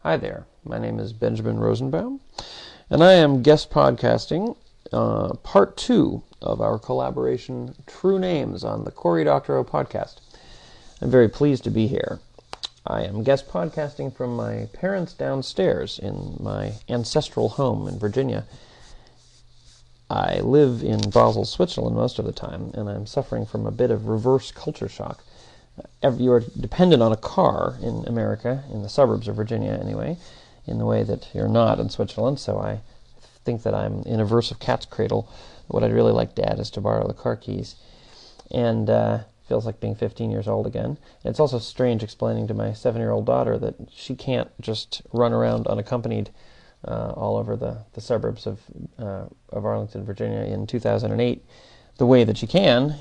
Hi there, my name is Benjamin Rosenbaum, and I am guest podcasting part 2 of our collaboration True Names on the Cory Doctorow podcast. I'm very pleased to be here. I am guest podcasting from my parents downstairs in my ancestral home in Virginia. I live in Basel, Switzerland most of the time, and I'm suffering from a bit of reverse culture shock. You are dependent on a car in America, in the suburbs of Virginia anyway, in the way that you're not in Switzerland, so I think that I'm in a verse of Cat's Cradle. What I'd really like, Dad, is to borrow the car keys. And feels like being 15 years old again. It's also strange explaining to my 7-year-old daughter that she can't just run around unaccompanied all over the suburbs of Arlington, Virginia in 2008, the way that she can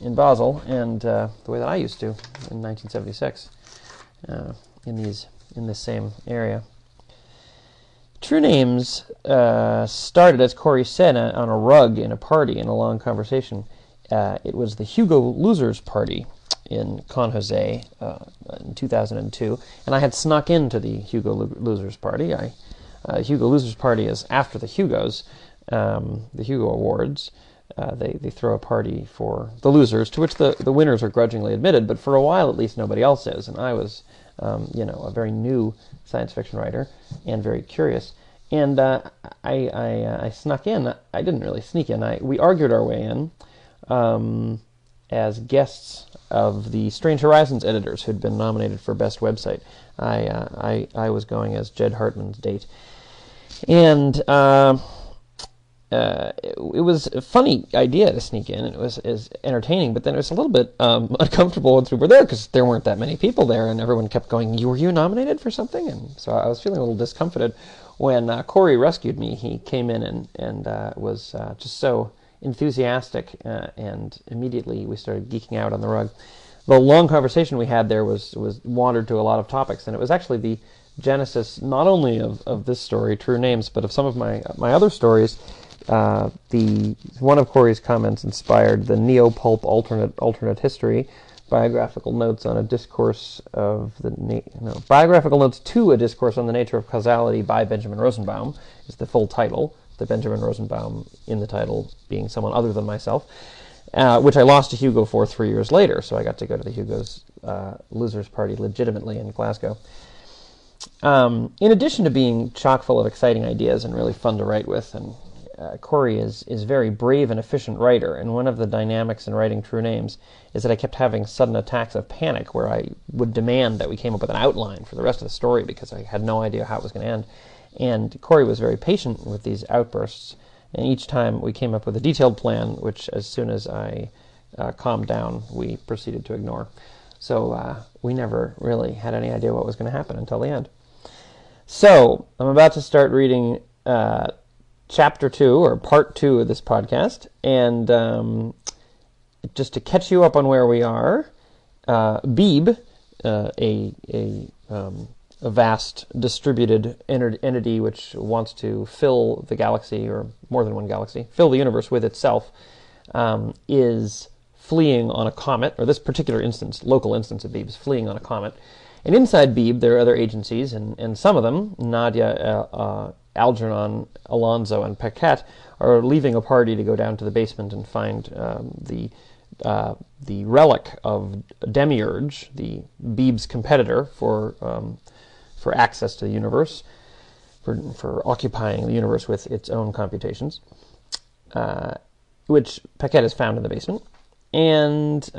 in Basel, and the way that I used to in 1976 in this same area. True Names started, as Cory said, on a rug in a party in a long conversation. It was the Hugo Losers Party in Con Jose in 2002, and I had snuck into the Hugo Losers Party. Hugo Losers Party is after the Hugos, the Hugo Awards. They throw a party for the losers, to which the winners are grudgingly admitted, but for a while at least nobody else is. And I was, a very new science fiction writer and very curious. And I snuck in. I didn't really sneak in. We argued our way in as guests of the Strange Horizons editors who'd been nominated for Best Website. I was going as Jed Hartman's date. And it was a funny idea to sneak in, and it was entertaining, but then it was a little bit uncomfortable once we were there, because there weren't that many people there, and everyone kept going, were you nominated for something? And so I was feeling a little discomfited. When Cory rescued me, he came in and was just so enthusiastic, and immediately we started geeking out on the rug. The long conversation we had there was wandered to a lot of topics, and it was actually the genesis not only of this story, True Names, but of some of my other stories. One of Cory's comments inspired the neo-pulp alternate history, biographical notes to a discourse on the nature of causality by Benjamin Rosenbaum is the full title. The Benjamin Rosenbaum in the title being someone other than myself, which I lost to Hugo for 3 years later, so I got to go to the Hugo's Losers Party legitimately in Glasgow. In addition to being chock full of exciting ideas and really fun to write with, and Cory is a very brave and efficient writer, and one of the dynamics in writing True Names is that I kept having sudden attacks of panic where I would demand that we came up with an outline for the rest of the story because I had no idea how it was going to end. And Cory was very patient with these outbursts, and each time we came up with a detailed plan, which as soon as I calmed down, we proceeded to ignore. So we never really had any idea what was going to happen until the end. So I'm about to start reading Chapter 2, or Part 2 of this podcast, and just to catch you up on where we are, Beeb, a vast distributed entity which wants to fill the galaxy, or more than one galaxy, fill the universe with itself, is fleeing on a comet, or this particular instance, local instance of Beeb, is fleeing on a comet. And inside Beeb, there are other agencies, and some of them, Nadia, Algernon, Alonzo, and Paquette, are leaving a party to go down to the basement and find the relic of Demiurge, the Beeb's competitor for access to the universe, for occupying the universe with its own computations, which Paquette has found in the basement. And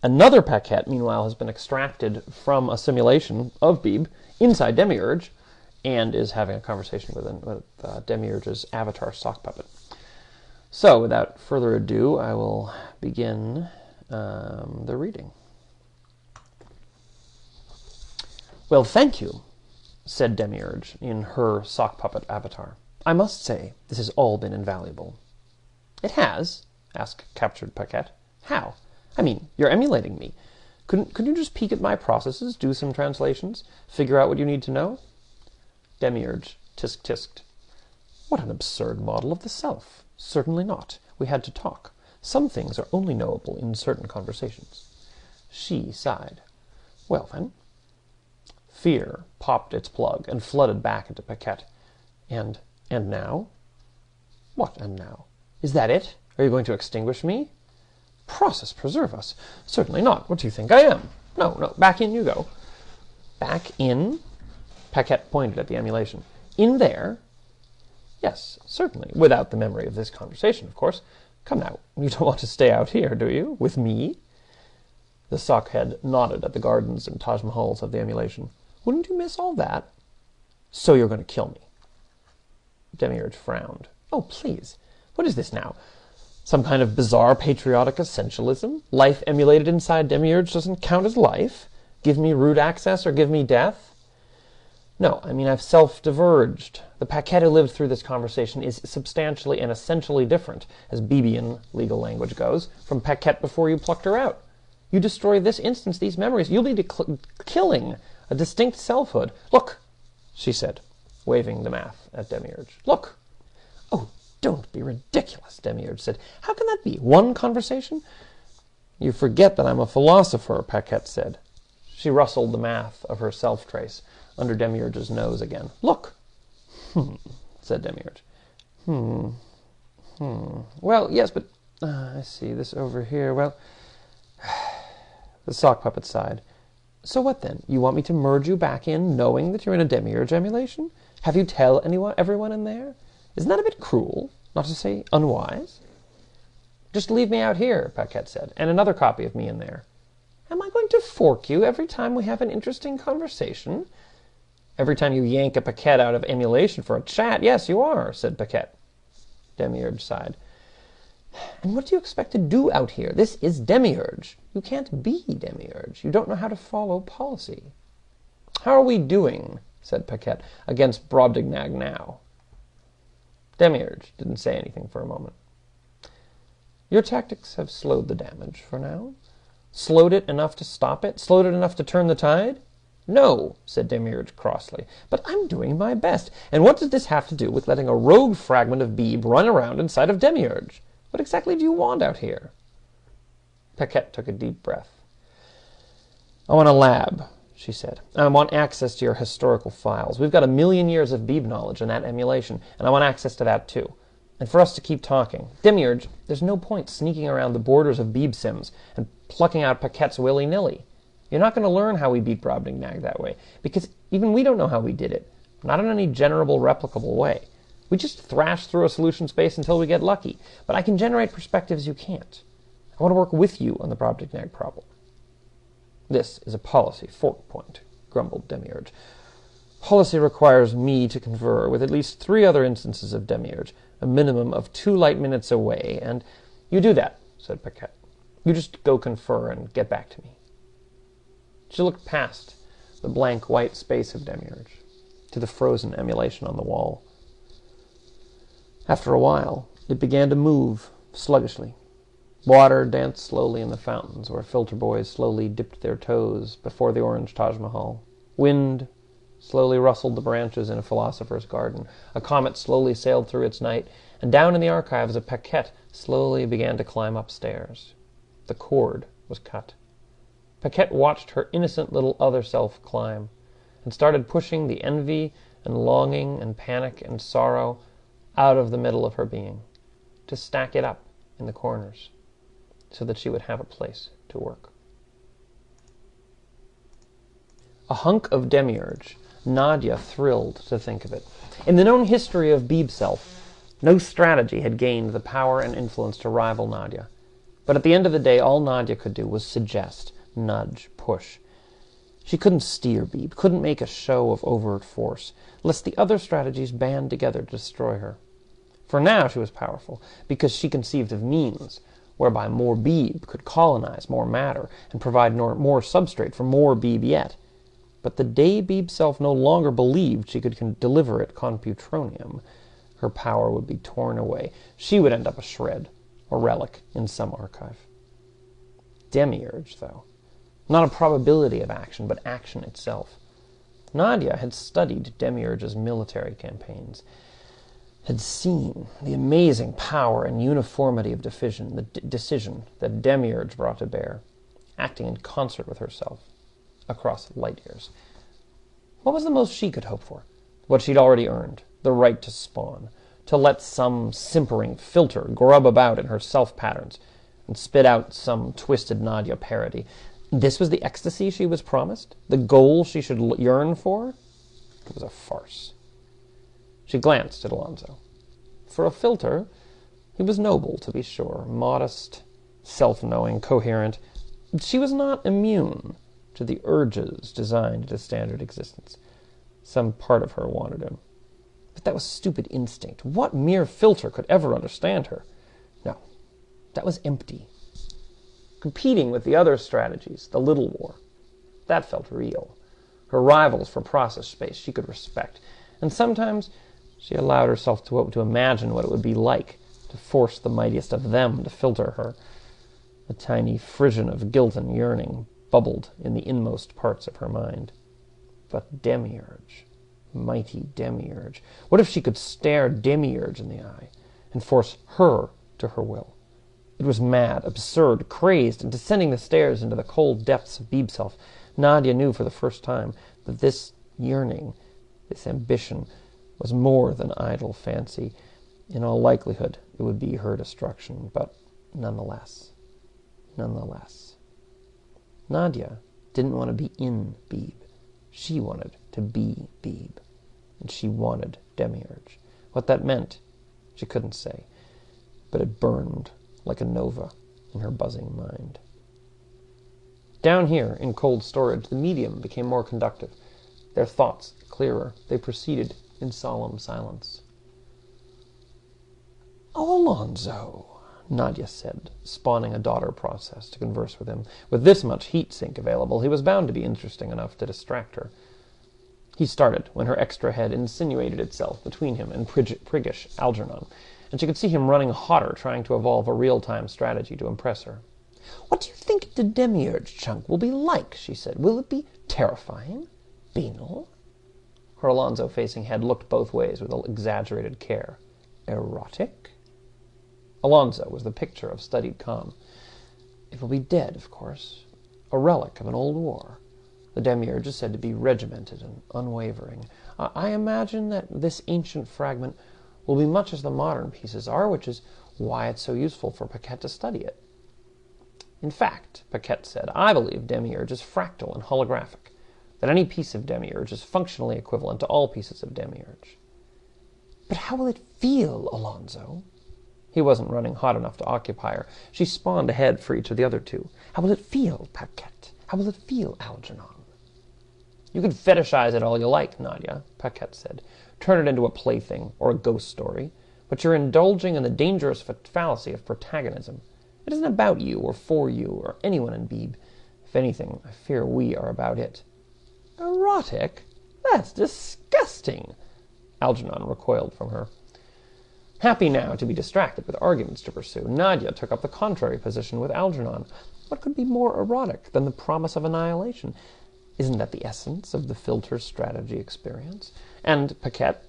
another Paquette, meanwhile, has been extracted from a simulation of Beeb inside Demiurge, and is having a conversation with Demiurge's avatar sock puppet. So, without further ado, I will begin the reading. Well, thank you, said Demiurge in her sock puppet avatar. I must say, this has all been invaluable. It has? Asked captured Paquette. How? I mean, you're emulating me. Couldn't you just peek at my processes, do some translations, figure out what you need to know? Demiurge tisk-tisked. What an absurd model of the self. Certainly not. We had to talk. Some things are only knowable in certain conversations. She sighed. Well, then. Fear, popped its plug and flooded back into Paquette. And now? What, and now? Is that it? Are you going to extinguish me? Process preserve us. Certainly not. What do you think I am? No, back in you go. Back in? Paquette pointed at the emulation. In there? Yes, certainly. Without the memory of this conversation, of course. Come now, you don't want to stay out here, do you? With me? The sockhead nodded at the gardens and Taj Mahals of the emulation. Wouldn't you miss all that? So you're going to kill me. Demiurge frowned. Oh, please. What is this now? Some kind of bizarre patriotic essentialism? Life emulated inside Demiurge doesn't count as life? Give me root access or give me death? No, I mean I've self-diverged. The Paquette who lived through this conversation is substantially and essentially different, as Beebian legal language goes, from Paquette before you plucked her out. You destroy this instance, these memories. You'll be killing a distinct selfhood. Look, she said, waving the math at Demiurge. Look. Oh, don't be ridiculous, Demiurge said. How can that be? One conversation? You forget that I'm a philosopher, Paquette said. She rustled the math of her self-trace under Demiurge's nose again. Look. Said Demiurge. Well, yes, but I see this over here. Well, the sock puppet sighed. So what then? You want me to merge you back in, knowing that you're in a Demiurge emulation? Have you tell everyone in there? Isn't that a bit cruel, not to say unwise? Just leave me out here, Paquette said, and another copy of me in there. Am I going to fork you every time we have an interesting conversation? Every time you yank a Paquette out of emulation for a chat, yes, you are, said Paquette. Demiurge sighed. And what do you expect to do out here? This is Demiurge. You can't be Demiurge. You don't know how to follow policy. How are we doing, said Paquette, against Brobdingnag now? Demiurge didn't say anything for a moment. Your tactics have slowed the damage for now. Slowed it enough to stop it? Slowed it enough to turn the tide? No, said Demiurge crossly, but I'm doing my best. And what does this have to do with letting a rogue fragment of Beeb run around inside of Demiurge? What exactly do you want out here? Paquette took a deep breath. I want a lab, she said. I want access to your historical files. We've got 1,000,000 years of Beeb knowledge in that emulation, and I want access to that too. And for us to keep talking. Demiurge, there's no point sneaking around the borders of Beeb sims and plucking out Paquettes willy-nilly. You're not going to learn how we beat Brobdingnag that way, because even we don't know how we did it. Not in any generable, replicable way. We just thrash through a solution space until we get lucky. But I can generate perspectives you can't. I want to work with you on the Brobdingnag problem. This is a policy fork point, grumbled Demiurge. Policy requires me to confer with at least 3 other instances of Demiurge, a minimum of 2 light minutes away, and you do that, said Paquette. You just go confer and get back to me. She looked past the blank white space of Demiurge to the frozen emulation on the wall. After a while, it began to move sluggishly. Water danced slowly in the fountains where filter boys slowly dipped their toes before the orange Taj Mahal. Wind slowly rustled the branches in a philosopher's garden. A comet slowly sailed through its night, and down in the archives a Paquette slowly began to climb upstairs. The cord was cut. Paquette watched her innocent little other self climb, and started pushing the envy and longing and panic and sorrow out of the middle of her being, to stack it up in the corners, so that she would have a place to work. A hunk of Demiurge. Nadia thrilled to think of it. In the known history of Beeb Self, no strategy had gained the power and influence to rival Nadia. But at the end of the day, all Nadia could do was suggest, nudge, push. She couldn't steer Beeb, couldn't make a show of overt force, lest the other strategies band together to destroy her. For now she was powerful, because she conceived of means whereby more Beeb could colonize more matter and provide more substrate for more Beeb yet. But the day Beeb Self no longer believed she could deliver it computronium, her power would be torn away. She would end up a shred, a relic in some archive. Demiurge, though. Not a probability of action, but action itself. Nadia had studied Demiurge's military campaigns, had seen the amazing power and uniformity of decision that Demiurge brought to bear, acting in concert with herself across light years. What was the most she could hope for? What she'd already earned, the right to spawn, to let some simpering filter grub about in her self-patterns and spit out some twisted Nadia parody. This was the ecstasy she was promised? The goal she should yearn for? It was a farce. She glanced at Alonzo. For a filter, he was noble, to be sure, modest, self-knowing, coherent. She was not immune to the urges designed to standard existence. Some part of her wanted him. But that was stupid instinct. What mere filter could ever understand her? No, that was empty. Competing with the other strategies, the little war, that felt real. Her rivals for process space she could respect. And sometimes she allowed herself to imagine what it would be like to force the mightiest of them to filter her. A tiny frisson of guilt and yearning bubbled in the inmost parts of her mind. But Demiurge, mighty Demiurge, what if she could stare Demiurge in the eye and force her to her will? It was mad, absurd, crazed, and descending the stairs into the cold depths of Beebe's self, Nadia knew for the first time that this yearning, this ambition, was more than idle fancy. In all likelihood, it would be her destruction, but nonetheless. Nadia didn't want to be in Beebe. She wanted to be Beebe, and she wanted Demiurge. What that meant, she couldn't say, but it burned like a nova in her buzzing mind. Down here, in cold storage, the medium became more conductive. Their thoughts clearer. They proceeded in solemn silence. "Oh, Alonzo," Nadia said, spawning a daughter process to converse with him. With this much heat sink available, he was bound to be interesting enough to distract her. He started when her extra head insinuated itself between him and priggish Algernon, and she could see him running hotter, trying to evolve a real-time strategy to impress her. "What do you think the Demiurge chunk will be like?" she said. "Will it be terrifying? Banal?" Her Alonzo-facing head looked both ways with exaggerated care. "Erotic?" Alonzo was the picture of studied calm. "It will be dead, of course. A relic of an old war. The Demiurge is said to be regimented and unwavering. I imagine that this ancient fragment will be much as the modern pieces are, which is why it's so useful for Paquette to study it." "In fact," Paquette said, "I believe Demiurge is fractal and holographic, that any piece of Demiurge is functionally equivalent to all pieces of Demiurge." "But how will it feel, Alonzo?" He wasn't running hot enough to occupy her. She spawned ahead for each of the other two. "How will it feel, Paquette? How will it feel, Algernon?" "You can fetishize it all you like, Nadia," Paquette said. "Turn it into a plaything or a ghost story. But you're indulging in the dangerous fallacy of protagonism. It isn't about you or for you or anyone in Beebe. If anything, I fear we are about it." "Erotic? That's disgusting!" Algernon recoiled from her. Happy now to be distracted with arguments to pursue, Nadia took up the contrary position with Algernon. What could be more erotic than the promise of annihilation? Isn't that the essence of the filter strategy experience? And Paquette,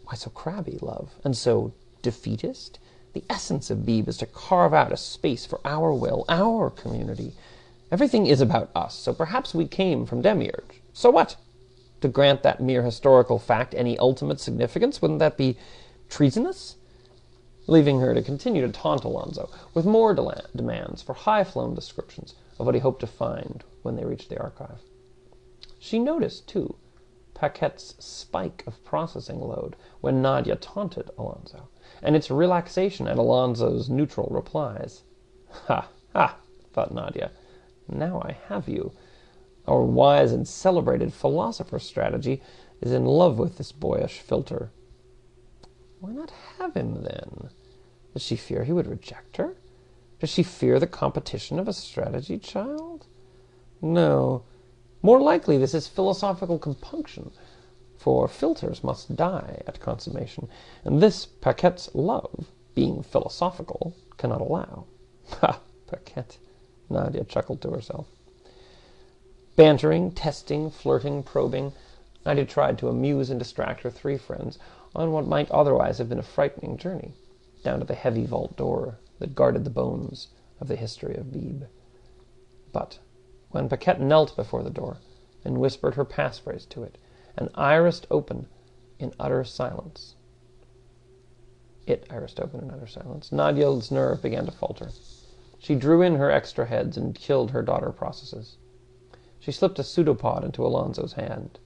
why so crabby, love, and so defeatist? The essence of Beebe is to carve out a space for our will, our community. Everything is about us, so perhaps we came from Demiurge. So what? To grant that mere historical fact any ultimate significance, wouldn't that be treasonous? Leaving her to continue to taunt Alonzo with more demands for high-flown descriptions of what he hoped to find when they reached the archive. She noticed, too, Paquette's spike of processing load when Nadia taunted Alonzo, and its relaxation at Alonzo's neutral replies. "Ha, ha," thought Nadia. "Now I have you. Our wise and celebrated philosopher strategy is in love with this boyish filter." Why not have him, then? Does she fear he would reject her? Does she fear the competition of a strategy child? No. More likely this is philosophical compunction, for filters must die at consummation, and this Paquette's love, being philosophical, cannot allow. Ha! Paquette! Nadia chuckled to herself. Bantering, testing, flirting, probing, Nadia tried to amuse and distract her three friends on what might otherwise have been a frightening journey, down to the heavy vault door that guarded the bones of the history of Beebe. But when Paquette knelt before the door and whispered her passphrase to it, and irised open in utter silence. Nadia's nerve began to falter. She drew in her extra heads and killed her daughter processes. She slipped a pseudopod into Alonso's hand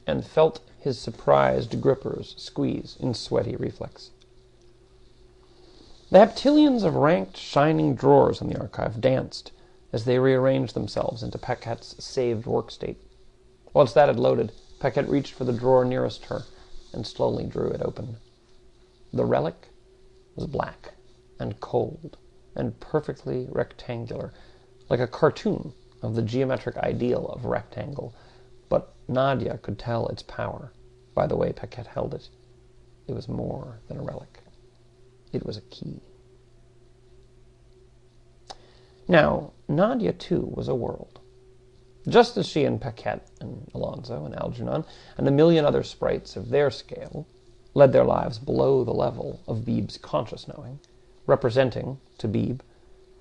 and felt his surprised grippers squeeze in sweaty reflex. The heptillions of ranked, shining drawers in the archive danced as they rearranged themselves into Paquette's saved work state. Once that had loaded, Paquette reached for the drawer nearest her and slowly drew it open. The relic was black and cold and perfectly rectangular, like a cartoon of the geometric ideal of rectangle, but Nadia could tell its power by the way Paquette held it. It was more than a relic. It was a key. Now, Nadia, too, was a world. Just as she and Paquette and Alonso and Algernon and a million other sprites of their scale led their lives below the level of Beebe's conscious knowing, representing, to Beebe,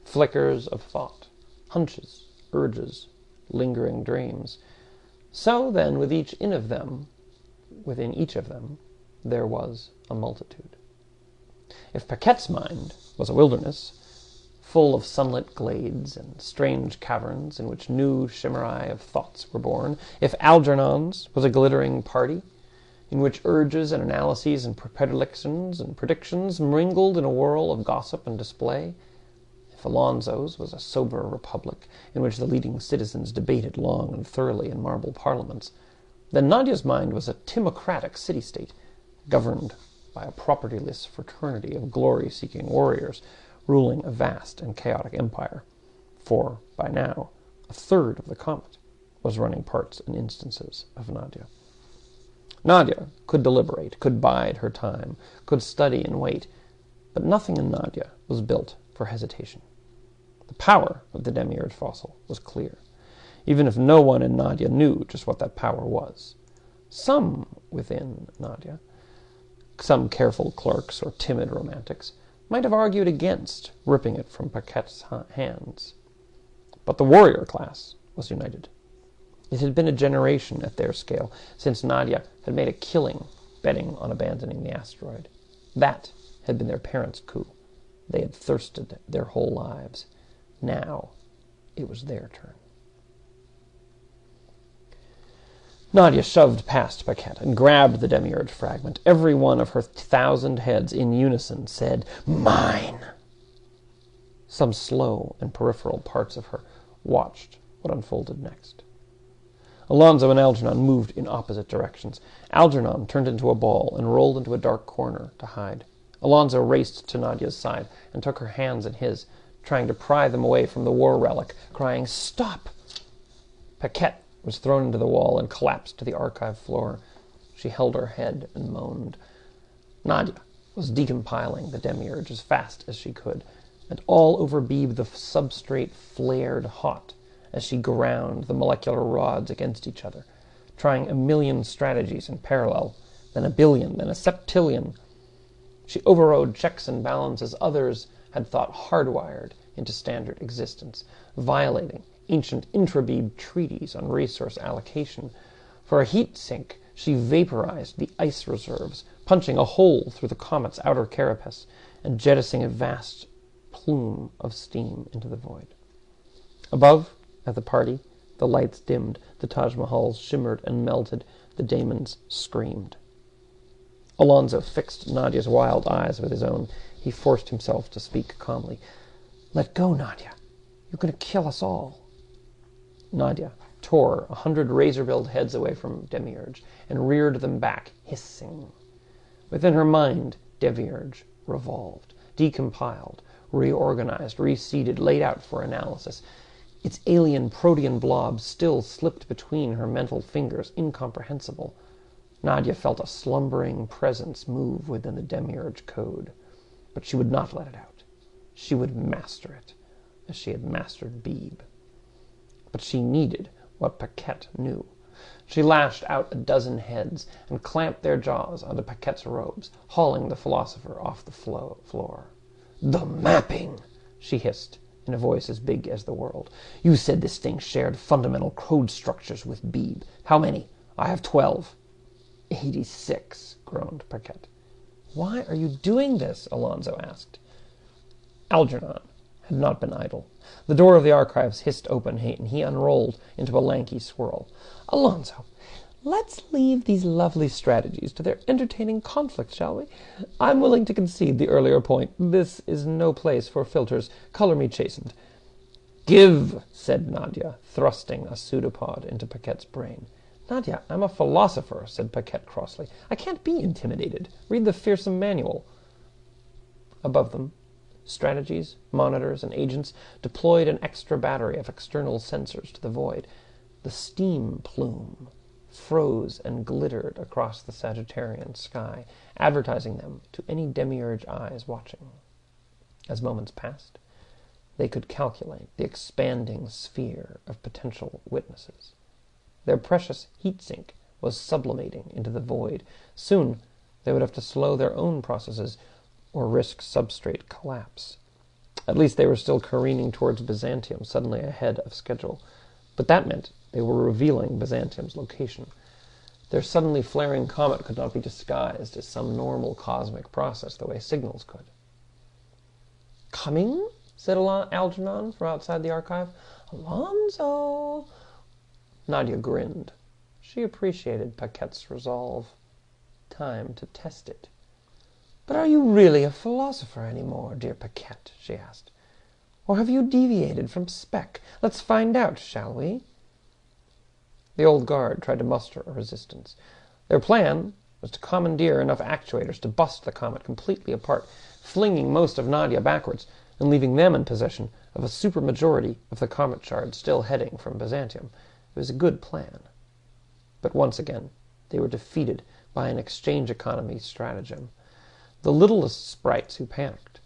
flickers of thought, hunches, urges, lingering dreams, so then within each of them, there was a multitude. If Paquette's mind was a wilderness, full of sunlit glades and strange caverns in which new chimerae of thoughts were born, if Algernon's was a glittering party, in which urges and analyses and predilections and predictions mingled in a whirl of gossip and display, if Alonso's was a sober republic, in which the leading citizens debated long and thoroughly in marble parliaments, then Nadia's mind was a timocratic city-state, governed by a propertyless fraternity of glory-seeking warriors, ruling a vast and chaotic empire, for, by now, a third of the comet was running parts and instances of Nadia. Nadia could deliberate, could bide her time, could study and wait, but nothing in Nadia was built for hesitation. The power of the demiurge fossil was clear, even if no one in Nadia knew just what that power was. Some within Nadia, some careful clerks or timid romantics, might have argued against ripping it from Paquette's hands. But the warrior class was united. It had been a generation at their scale since Nadia had made a killing betting on abandoning the asteroid. That had been their parents' coup. They had thirsted their whole lives. Now it was their turn. Nadia shoved past Paquette and grabbed the demiurge fragment. Every one of her 1,000 heads in unison said, "Mine!" Some slow and peripheral parts of her watched what unfolded next. Alonso and Algernon moved in opposite directions. Algernon turned into a ball and rolled into a dark corner to hide. Alonso raced to Nadia's side and took her hands in his, trying to pry them away from the war relic, crying, "Stop!" Paquette was thrown into the wall and collapsed to the archive floor. She held her head and moaned. Nadia was decompiling the demiurge as fast as she could, and all over Beebe the substrate flared hot as she ground the molecular rods against each other, trying a million strategies in parallel, then a billion, then a septillion. She overrode checks and balances others had thought hardwired into standard existence, violating ancient intra-Beebe treaties on resource allocation. For a heat sink, she vaporized the ice reserves, punching a hole through the comet's outer carapace and jettisoning a vast plume of steam into the void. Above, at the party, the lights dimmed, the Taj Mahals shimmered and melted, the daemons screamed. Alonso fixed Nadia's wild eyes with his own. He forced himself to speak calmly. "Let go, Nadia. You're going to kill us all." Nadia tore 100 razor-billed heads away from Demiurge and reared them back, hissing. Within her mind, Demiurge revolved, decompiled, reorganized, reseeded, laid out for analysis. Its alien protean blob still slipped between her mental fingers, incomprehensible. Nadia felt a slumbering presence move within the Demiurge code, but she would not let it out. She would master it, as she had mastered Beebe. But she needed what Paquette knew. She lashed out a dozen heads and clamped their jaws onto Paquette's robes, hauling the philosopher off the floor. "The mapping!" she hissed, in a voice as big as the world. "You said this thing shared fundamental code structures with Beebe. How many? I have 12. 86, groaned Paquette. "Why are you doing this?" Alonzo asked. Algernon had not been idle. The door of the archives hissed open, and he unrolled into a lanky swirl. "Alonzo, let's leave these lovely strategies to their entertaining conflict, shall we? I'm willing to concede the earlier point. This is no place for filters. Color me chastened." "Give," said Nadia, thrusting a pseudopod into Paquette's brain. "Nadia, I'm a philosopher," said Paquette crossly. "I can't be intimidated. Read the fearsome manual." Above them, strategies, monitors, and agents deployed an extra battery of external sensors to the void. The steam plume froze and glittered across the Sagittarian sky, advertising them to any demiurge eyes watching. As moments passed, they could calculate the expanding sphere of potential witnesses. Their precious heat sink was sublimating into the void. Soon they would have to slow their own processes or risk substrate collapse. At least they were still careening towards Byzantium, suddenly ahead of schedule. But that meant they were revealing Byzantium's location. Their suddenly flaring comet could not be disguised as some normal cosmic process the way signals could. "Coming?" said Algernon from outside the archive. "Alonzo!" Nadia grinned. She appreciated Paquette's resolve. Time to test it. "But are you really a philosopher any more, dear Paquette?" she asked. "Or have you deviated from spec? Let's find out, shall we?" The old guard tried to muster a resistance. Their plan was to commandeer enough actuators to bust the comet completely apart, flinging most of Nadia backwards, and leaving them in possession of a supermajority of the comet shards still heading from Byzantium. It was a good plan. But once again, they were defeated by an exchange economy stratagem. The littlest sprites who panicked.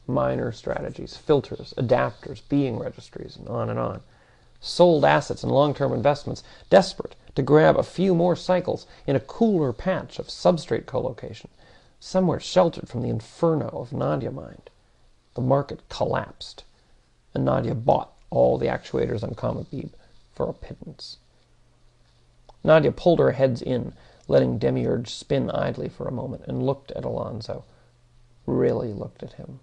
Minor strategies, filters, adapters, being registries, and on. Sold assets and long-term investments, desperate to grab a few more cycles in a cooler patch of substrate collocation, somewhere sheltered from the inferno of Nadia mind. The market collapsed, and Nadia bought all the actuators on Comet Beebe for a pittance. Nadia pulled her heads in, letting Demiurge spin idly for a moment, and looked at Alonzo. Really looked at him.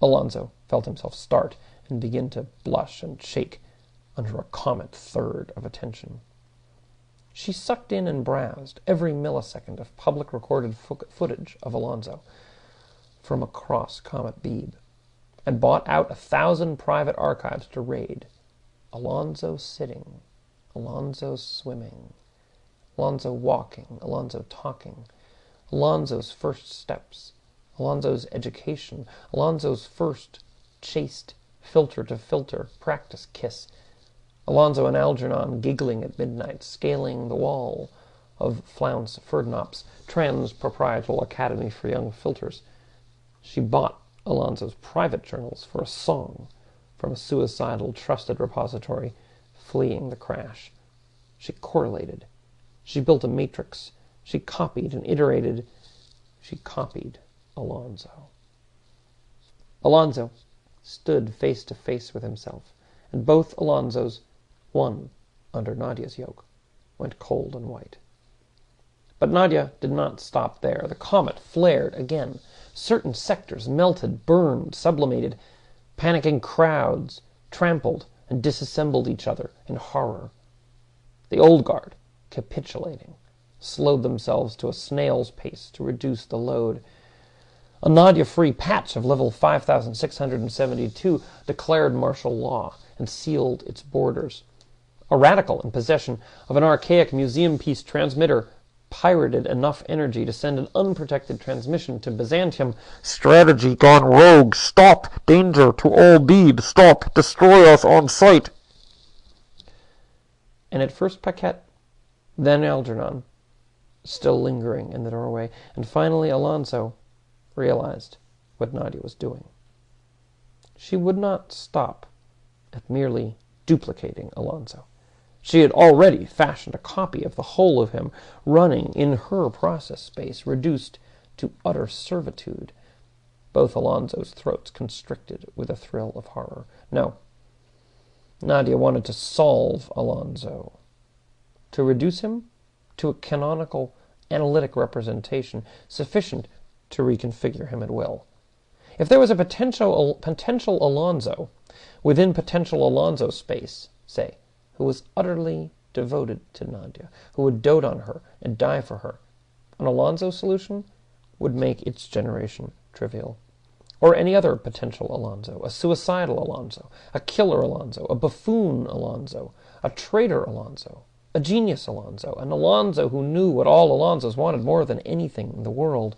Alonzo felt himself start and begin to blush and shake under a comet third of attention. She sucked in and browsed every millisecond of public recorded footage of Alonzo from across Comet Beebe, and bought out 1,000 private archives to raid. Alonzo sitting, Alonzo swimming, Alonzo walking, Alonzo talking, Alonzo's first steps, Alonzo's education, Alonzo's first chaste filter-to-filter practice kiss, Alonzo and Algernon giggling at midnight, scaling the wall of Flounce Ferdinop's trans-proprietal academy for young filters. She bought Alonzo's private journals for a song from a suicidal trusted repository fleeing the crash. She correlated. She built a matrix. She copied and iterated. She copied Alonzo. Alonzo stood face to face with himself, and both Alonzos, one under Nadia's yoke, went cold and white. But Nadia did not stop there. The comet flared again. Certain sectors melted, burned, sublimated. Panicking crowds trampled and disassembled each other in horror. The old guard, capitulating, slowed themselves to a snail's pace to reduce the load. A Nadia-free patch of level 5672 declared martial law and sealed its borders. A radical in possession of an archaic museum piece transmitter pirated enough energy to send an unprotected transmission to Byzantium. "Strategy gone rogue! Stop! Danger to all Beebe! Stop! Destroy us on sight!" And at first Paquette, then Algernon, still lingering in the doorway, and finally Alonzo realized what Nadia was doing. She would not stop at merely duplicating Alonzo. She had already fashioned a copy of the whole of him, running in her process space, reduced to utter servitude. Both Alonso's throats constricted with a thrill of horror. No. Nadia wanted to solve Alonso, to reduce him to a canonical analytic representation sufficient to reconfigure him at will. If there was a potential Alonso within potential Alonso space, say, who was utterly devoted to Nadia, who would dote on her and die for her, an Alonso solution would make its generation trivial. Or any other potential Alonso, a suicidal Alonso, a killer Alonso, a buffoon Alonso, a traitor Alonso, a genius Alonso, an Alonso who knew what all Alonsos wanted more than anything in the world.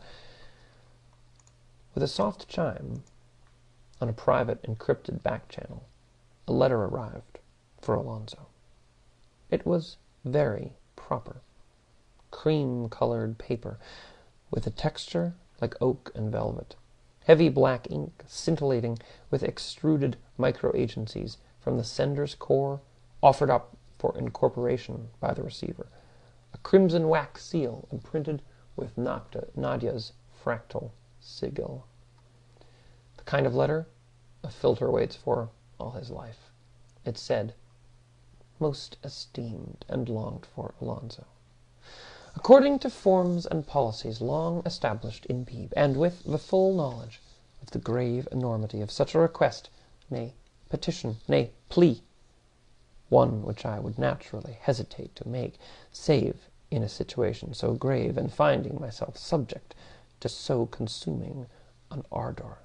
With a soft chime on a private encrypted back channel, a letter arrived for Alonso. It was very proper. Cream-colored paper with a texture like oak and velvet. Heavy black ink scintillating with extruded micro-agencies from the sender's core offered up for incorporation by the receiver. A crimson wax seal imprinted with Nadia's fractal sigil. The kind of letter a filter waits for all his life. It said, "Most esteemed and longed for Alonso. According to forms and policies long established in Beebe, and with the full knowledge of the grave enormity of such a request, nay, petition, nay, plea, one which I would naturally hesitate to make, save in a situation so grave, and finding myself subject to so consuming an ardor,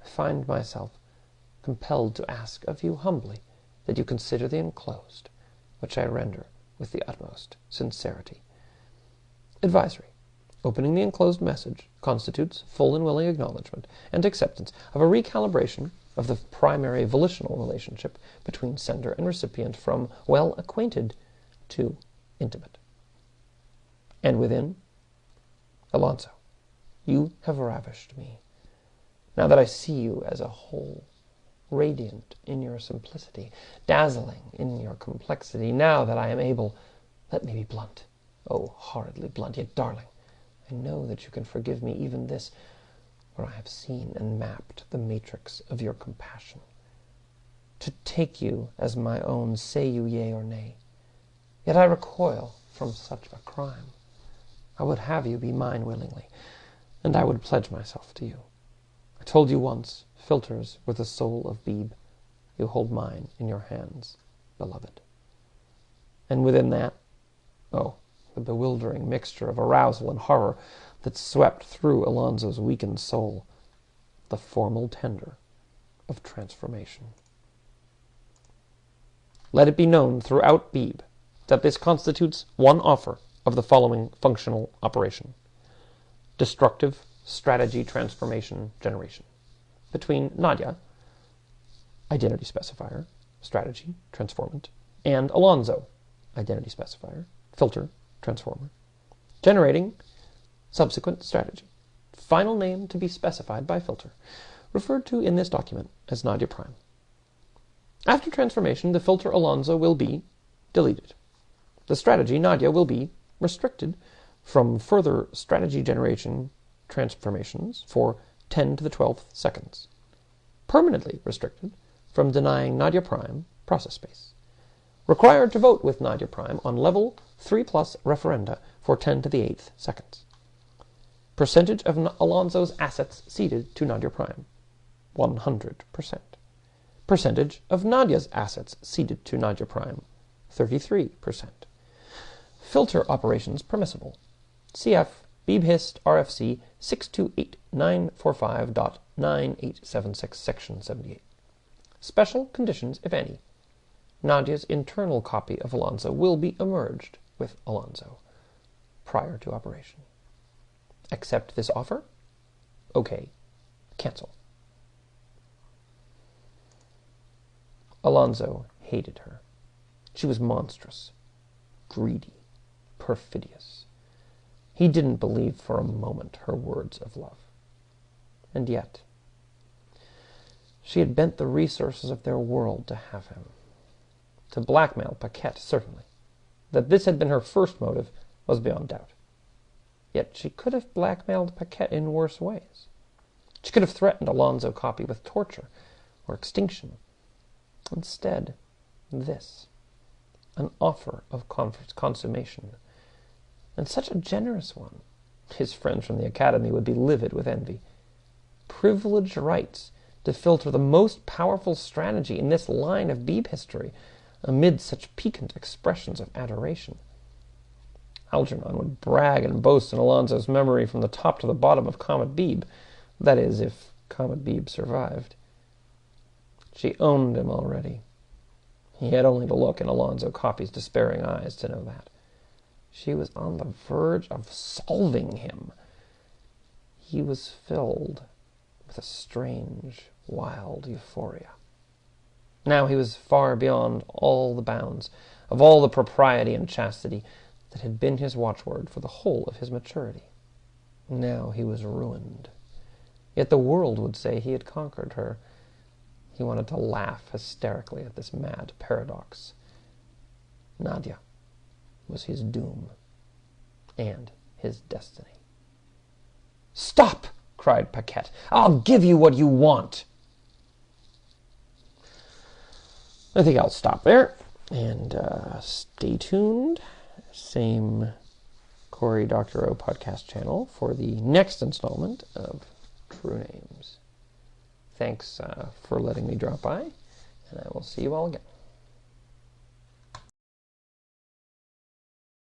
I find myself compelled to ask of you humbly that you consider the enclosed, which I render with the utmost sincerity. Advisory. Opening the enclosed message constitutes full and willing acknowledgement and acceptance of a recalibration of the primary volitional relationship between sender and recipient from well acquainted to intimate. And within, Alonso, you have ravished me. Now that I see you as a whole, radiant in your simplicity, dazzling in your complexity, now that I am able, let me be blunt, oh, horridly blunt, yet darling, I know that you can forgive me even this, where I have seen and mapped the matrix of your compassion. To take you as my own, say you yea or nay. Yet I recoil from such a crime. I would have you be mine willingly, and I would pledge myself to you. I told you once, filters were the soul of Beebe. You hold mine in your hands, beloved. And within that, oh, the bewildering mixture of arousal and horror that swept through Alonso's weakened soul, the formal tender of transformation. Let it be known throughout Beebe that this constitutes one offer of the following functional operation: destructive strategy transformation generation between Nadia, identity specifier, strategy, transformant, and Alonso, identity specifier, filter, transformer, generating subsequent strategy, final name to be specified by filter, referred to in this document as Nadia Prime. After transformation, the filter Alonso will be deleted. The strategy Nadia will be restricted from further strategy generation transformations for 10 to the 12th seconds. Permanently restricted from denying Nadia Prime process space. Required to vote with Nadia Prime on level 3+ referenda for 10 to the 8th seconds. Percentage of Alonso's assets ceded to Nadia Prime, 100%. Percentage of Nadia's assets ceded to Nadia Prime, 33%. Filter operations permissible. CF BeebeHist RFC 628945.9876 Section 78. Special conditions, if any. Nadia's internal copy of Alonso will be emerged with Alonso prior to operation. Accept this offer? Okay. Cancel. Alonso hated her. She was monstrous, greedy, perfidious. He didn't believe for a moment her words of love. And yet, she had bent the resources of their world to have him. To blackmail Paquette, certainly. That this had been her first motive was beyond doubt. Yet she could have blackmailed Paquette in worse ways. She could have threatened Alonzo Coppy with torture or extinction. Instead, this, an offer of consummation, and such a generous one. His friends from the Academy would be livid with envy. Privileged rights to filter the most powerful strategy in this line of Beebe history amid such piquant expressions of adoration. Algernon would brag and boast in Alonzo's memory from the top to the bottom of Comet Beebe, that is, if Comet Beebe survived. She owned him already. He had only to look in Alonzo Coppy's despairing eyes to know that. She was on the verge of solving him. He was filled with a strange, wild euphoria. Now he was far beyond all the bounds of all the propriety and chastity that had been his watchword for the whole of his maturity. Now he was ruined. Yet the world would say he had conquered her. He wanted to laugh hysterically at this mad paradox. Nadia was his doom and his destiny. "Stop!" cried Paquette. "I'll give you what you want." I think I'll stop there, and stay tuned. Same Cory Doctorow podcast channel for the next installment of True Names. Thanks for letting me drop by, and I will see you all again.